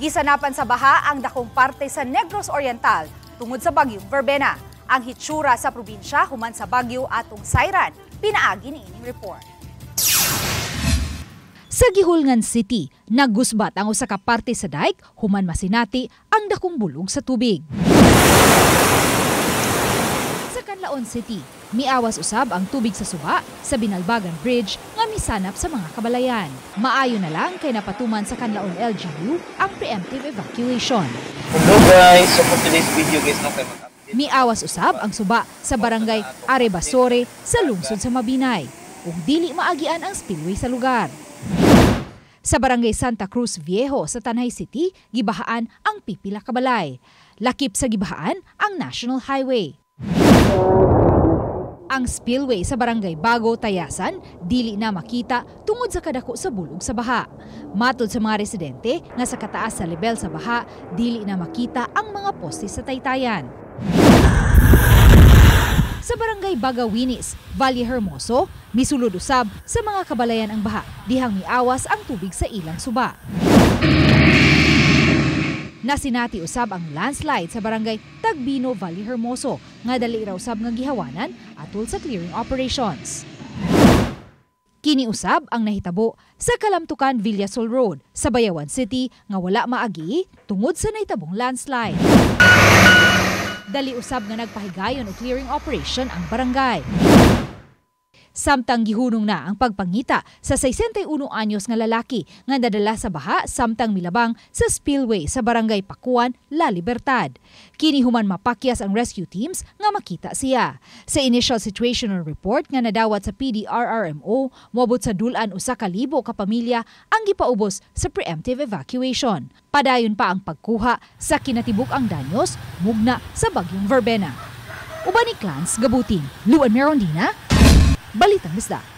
Gisanapan sa baha ang dakong parte sa Negros Oriental tungod sa bagyong Verbena. Ang hitsura sa probinsya human sa bagyo atong sayran. Pinaagi ni ining report. Sa Gihulngan City, nagusbat ang usa ka parte sa dike human masinati ang dakong bulog sa tubig. Sa Canlaon City, miawas usab ang tubig sa suba sa Binalbagan Bridge nga misanap sa mga kabalayan. Maayo na lang kay napatuman sa Canlaon LGU ang preemptive evacuation. Hello guys, so for today's video guys, Miawas usab ang suba sa barangay Arebasore sa lungsod sa Mabinay ug dili maagian ang spillway sa lugar. Sa barangay Santa Cruz Viejo sa Tanay City, gibahaan ang pipila ka balay. Lakip sa gibahaan ang National Highway. Ang spillway sa barangay Bago, Tayasan, dili na makita tungod sa kadako sa bulog sa baha. Matod sa mga residente nga sa kataas sa level sa baha, dili na makita ang mga poste sa taytayan. Sa barangay Bagawinis, Valle Hermoso, misulod usab sa mga kabalayan ang baha, dihang miawas ang tubig sa ilang suba. Nasinati usab ang landslide sa barangay Tagbino, Valle Hermoso, nga dali raw usab nga gihawanan atol sa clearing operations. Kini usab ang nahitabo sa Kalamtukan Villasol Road sa Bayawan City nga wala maagi tungod sa nahitabong landslide. Dali usab nga nagpahigayon o clearing operation ang barangay. Samtang gihunong na ang pagpangita sa 61 anyos nga lalaki nga nadala sa baha samtang milabang sa spillway sa barangay Pakuan, La Libertad. Kini human mapakyas ang rescue teams nga makita siya. Sa initial situational report nga nadawat sa PDRRMO, moabot sa dulan usa ka libo ka pamilya ang gipaubos sa preemptive evacuation. Padayon pa ang pagkuha sa kinatibuk ang danyos mugna sa bagyong Verbena. Uban ni Clans Gabuting, Luan Merondina, Balitang Isda.